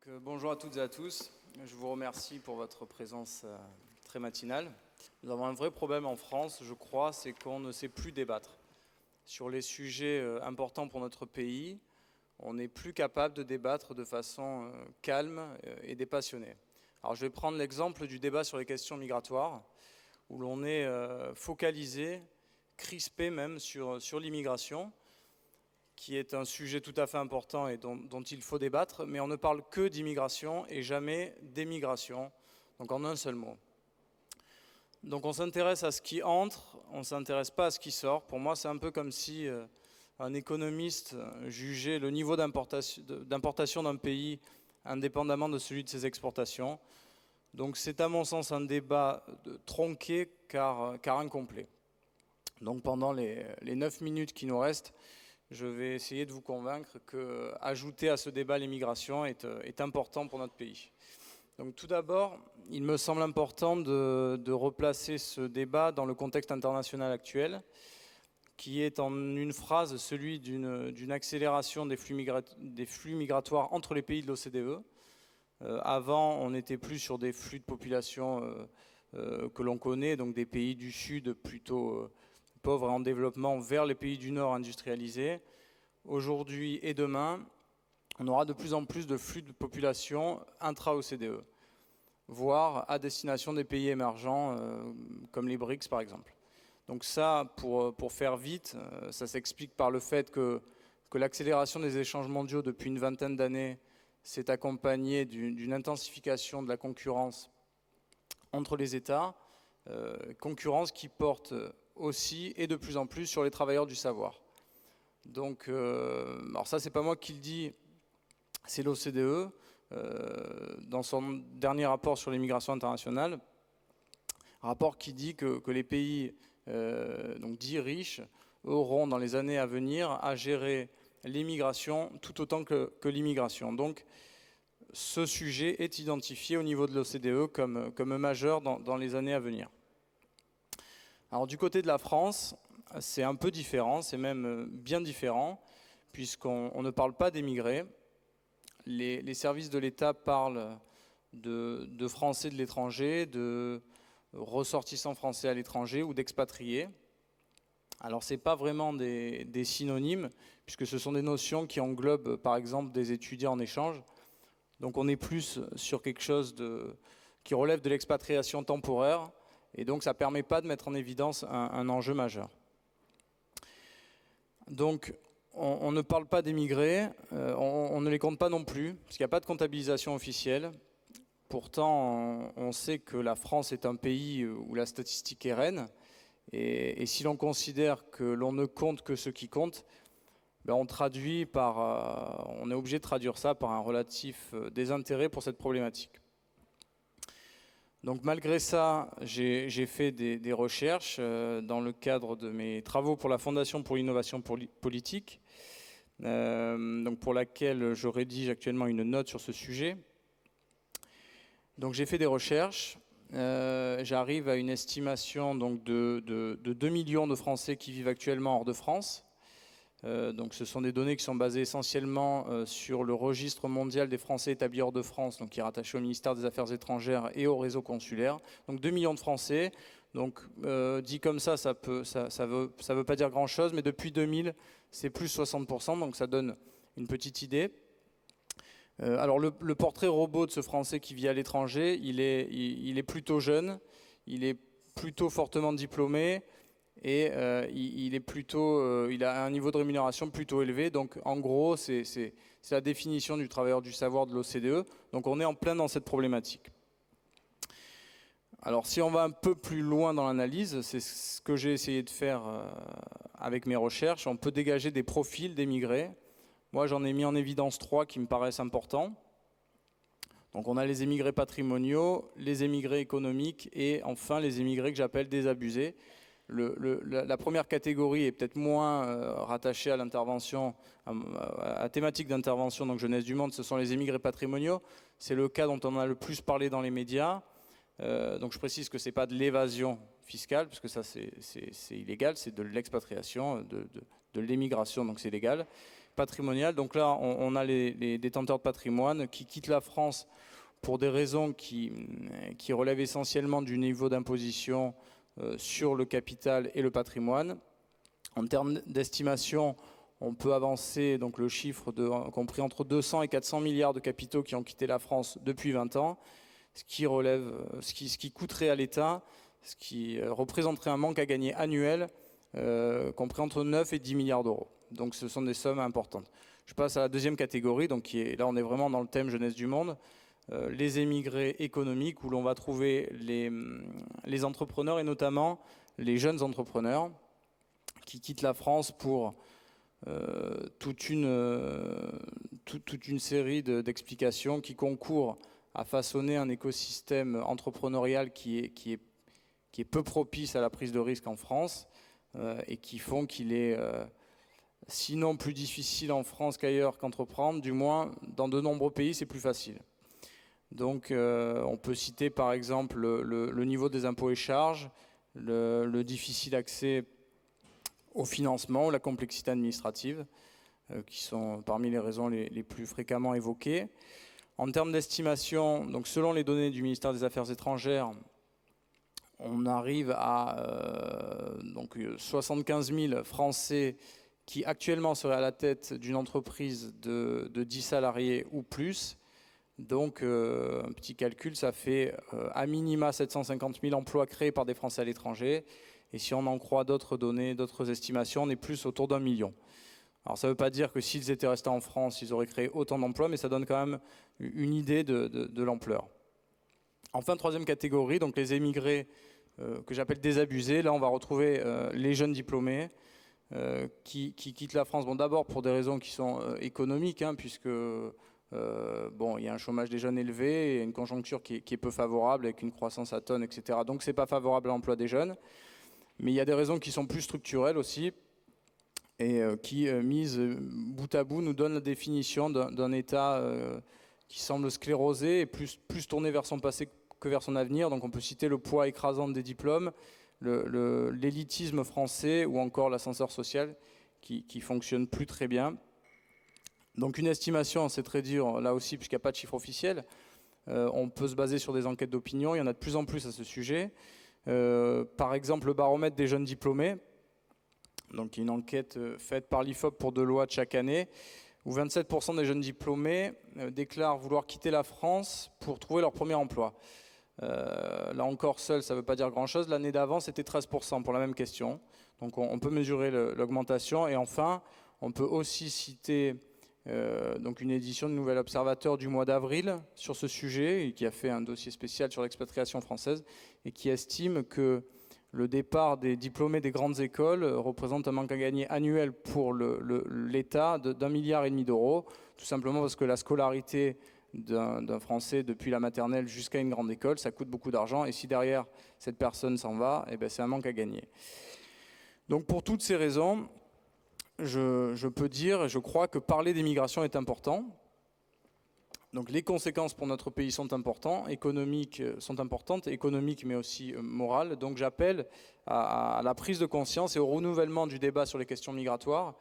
Bonjour à toutes et à tous. Je vous remercie pour votre présence très matinale. Nous avons un vrai problème en France, je crois, c'est qu'on ne sait plus débattre. Sur les sujets importants pour notre pays, on n'est plus capable de débattre de façon calme et dépassionnée. Alors je vais prendre l'exemple du débat sur les questions migratoires, où l'on est focalisé, crispé même sur l'immigration, qui est un sujet tout à fait important et dont il faut débattre, mais on ne parle que d'immigration et jamais d'émigration, donc en un seul mot. Donc on s'intéresse à ce qui entre, on ne s'intéresse pas à ce qui sort. Pour moi, c'est un peu comme si un économiste jugeait le niveau d'importation d'un pays indépendamment de celui de ses exportations. Donc c'est à mon sens un débat tronqué car incomplet. Donc pendant les 9 minutes qui nous restent, je vais essayer de vous convaincre qu'ajouter à ce débat l'immigration est important pour notre pays. Donc tout d'abord, il me semble important de replacer ce débat dans le contexte international actuel, qui est en une phrase celui d'une accélération des flux migratoires entre les pays de l'OCDE. Avant, on n'était plus sur des flux de population que l'on connaît, donc des pays du Sud plutôt pauvres et en développement vers les pays du Nord industrialisés. Aujourd'hui et demain, on aura de plus en plus de flux de population intra-OCDE, voire à destination des pays émergents comme les BRICS par exemple. Donc ça, pour faire vite, ça s'explique par le fait que l'accélération des échanges mondiaux depuis une vingtaine d'années s'est accompagnée d'une intensification de la concurrence entre les États, concurrence qui porte aussi et de plus en plus sur les travailleurs du savoir. Donc, alors ça c'est pas moi qui le dis, c'est l'OCDE, dans son dernier rapport sur l'immigration internationale, rapport qui dit que les pays donc dits riches auront dans les années à venir à gérer l'immigration tout autant que l'immigration. Donc ce sujet est identifié au niveau de l'OCDE comme majeur dans les années à venir. Alors du côté de la France, c'est un peu différent, c'est même bien différent, puisqu'on ne parle pas d'émigrés. Les services de l'État parlent de Français de l'étranger, de ressortissants français à l'étranger ou d'expatriés. Alors ce n'est pas vraiment des synonymes, puisque ce sont des notions qui englobent par exemple des étudiants en échange. Donc on est plus sur quelque chose qui relève de l'expatriation temporaire, et donc ça ne permet pas de mettre en évidence un enjeu majeur. Donc on ne parle pas d'émigrés, on ne les compte pas non plus, parce qu'il n'y a pas de comptabilisation officielle. Pourtant on sait que la France est un pays où la statistique est reine, et si l'on considère que l'on ne compte que ce qui compte, ben on est obligé de traduire ça par un relatif désintérêt pour cette problématique. Donc malgré ça, j'ai fait des recherches dans le cadre de mes travaux pour la Fondation pour l'innovation politique, donc pour laquelle je rédige actuellement une note sur ce sujet. Donc j'ai fait des recherches, j'arrive à une estimation donc de 2 millions de Français qui vivent actuellement hors de France. Donc ce sont des données qui sont basées essentiellement sur le registre mondial des Français établis hors de France, donc qui est rattaché au ministère des Affaires étrangères et au réseau consulaire. Donc 2 millions de Français, donc dit comme ça veut pas dire grand chose, mais depuis 2000 c'est plus 60%, donc ça donne une petite idée. Alors le portrait robot de ce Français qui vit à l'étranger, il est plutôt jeune, il est plutôt fortement diplômé, et il a un niveau de rémunération plutôt élevé. Donc en gros, c'est la définition du travailleur du savoir de l'OCDE. Donc on est en plein dans cette problématique. Alors si on va un peu plus loin dans l'analyse, c'est ce que j'ai essayé de faire avec mes recherches, on peut dégager des profils d'émigrés. Moi j'en ai mis en évidence 3 qui me paraissent importants. Donc on a les émigrés patrimoniaux, les émigrés économiques et enfin les émigrés que j'appelle désabusés. La première catégorie est peut-être moins rattachée à l'intervention, à thématique d'intervention, donc Jeunesse du Monde, ce sont les émigrés patrimoniaux. C'est le cas dont on a le plus parlé dans les médias. Donc je précise que ce n'est pas de l'évasion fiscale, parce que ça c'est illégal, c'est de l'expatriation, de l'émigration, donc c'est légal. patrimoniale. Donc là, on a les détenteurs de patrimoine qui quittent la France pour des raisons qui relèvent essentiellement du niveau d'imposition sur le capital et le patrimoine. En termes d'estimation, on peut avancer donc le chiffre compris entre 200 et 400 milliards de capitaux qui ont quitté la France depuis 20 ans, ce qui coûterait à l'État, ce qui représenterait un manque à gagner annuel compris entre 9 et 10 milliards d'euros. Donc ce sont des sommes importantes. Je passe à la deuxième catégorie, donc là on est vraiment dans le thème jeunesse du monde. Les émigrés économiques, où l'on va trouver les entrepreneurs et notamment les jeunes entrepreneurs qui quittent la France pour toute une série d'explications qui concourent à façonner un écosystème entrepreneurial qui est peu propice à la prise de risque en France et qui font qu'il est sinon plus difficile en France qu'ailleurs qu'entreprendre, du moins dans de nombreux pays c'est plus facile. Donc on peut citer par exemple le niveau des impôts et charges, le difficile accès au financement, la complexité administrative, qui sont parmi les raisons les plus fréquemment évoquées. En termes d'estimation, donc selon les données du ministère des Affaires étrangères, on arrive à 75 000 Français qui actuellement seraient à la tête d'une entreprise de 10 salariés ou plus. Donc, un petit calcul, ça fait à minima 750 000 emplois créés par des Français à l'étranger. Et si on en croit d'autres données, d'autres estimations, on est plus autour d'1 million. Alors, ça ne veut pas dire que s'ils étaient restés en France, ils auraient créé autant d'emplois, mais ça donne quand même une idée de l'ampleur. Enfin, troisième catégorie, donc les émigrés que j'appelle désabusés. Là, on va retrouver les jeunes diplômés qui quittent la France. Bon, d'abord pour des raisons qui sont économiques, puisque il y a un chômage des jeunes élevé et une conjoncture qui est peu favorable avec une croissance à tonnes, etc. Donc c'est pas favorable à l'emploi des jeunes. Mais il y a des raisons qui sont plus structurelles aussi et qui, mises bout à bout, nous donnent la définition d'un État qui semble sclérosé et plus tourné vers son passé que vers son avenir. Donc on peut citer le poids écrasant des diplômes, l'élitisme français ou encore l'ascenseur social qui fonctionne plus très bien. Donc une estimation, c'est très dur, là aussi, puisqu'il n'y a pas de chiffre officiel. On peut se baser sur des enquêtes d'opinion, il y en a de plus en plus à ce sujet. Par exemple, le baromètre des jeunes diplômés, donc une enquête faite par l'IFOP pour Deloitte chaque année, où 27% des jeunes diplômés déclarent vouloir quitter la France pour trouver leur premier emploi. Là encore, seul, ça ne veut pas dire grand-chose. L'année d'avant, c'était 13% pour la même question. Donc on peut mesurer l'augmentation. Et enfin, on peut aussi citer donc une édition de Nouvel Observateur du mois d'avril sur ce sujet, et qui a fait un dossier spécial sur l'expatriation française, et qui estime que le départ des diplômés des grandes écoles représente un manque à gagner annuel pour l'État d'1,5 milliard d'euros, tout simplement parce que la scolarité d'un Français depuis la maternelle jusqu'à une grande école, ça coûte beaucoup d'argent, et si derrière cette personne s'en va, c'est un manque à gagner. Donc pour toutes ces raisons, je peux dire, et je crois que parler d'immigration est important. Donc les conséquences pour notre pays sont importantes, économiques mais aussi morales. Donc j'appelle à la prise de conscience et au renouvellement du débat sur les questions migratoires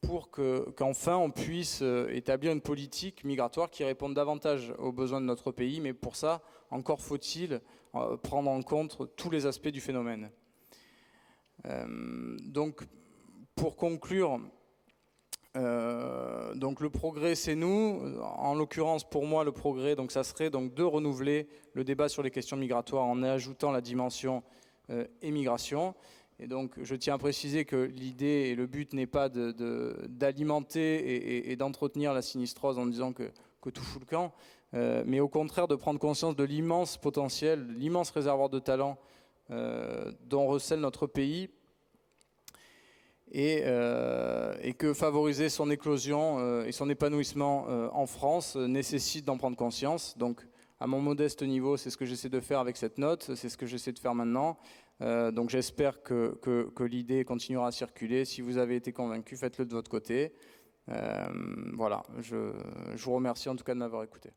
pour qu'enfin on puisse établir une politique migratoire qui réponde davantage aux besoins de notre pays. Mais pour ça, encore faut-il prendre en compte tous les aspects du phénomène. Donc pour conclure, donc le progrès c'est nous, en l'occurrence pour moi le progrès donc ça serait donc de renouveler le débat sur les questions migratoires en ajoutant la dimension émigration. Et donc je tiens à préciser que l'idée et le but n'est pas d'alimenter et d'entretenir la sinistrose en disant que tout fout le camp, mais au contraire de prendre conscience de l'immense potentiel, l'immense réservoir de talent dont recèle notre pays, et que favoriser son éclosion et son épanouissement en France nécessite d'en prendre conscience. Donc à mon modeste niveau, c'est ce que j'essaie de faire avec cette note, c'est ce que j'essaie de faire maintenant. Donc j'espère que l'idée continuera à circuler. Si vous avez été convaincu, faites-le de votre côté. Voilà, je vous remercie en tout cas de m'avoir écouté.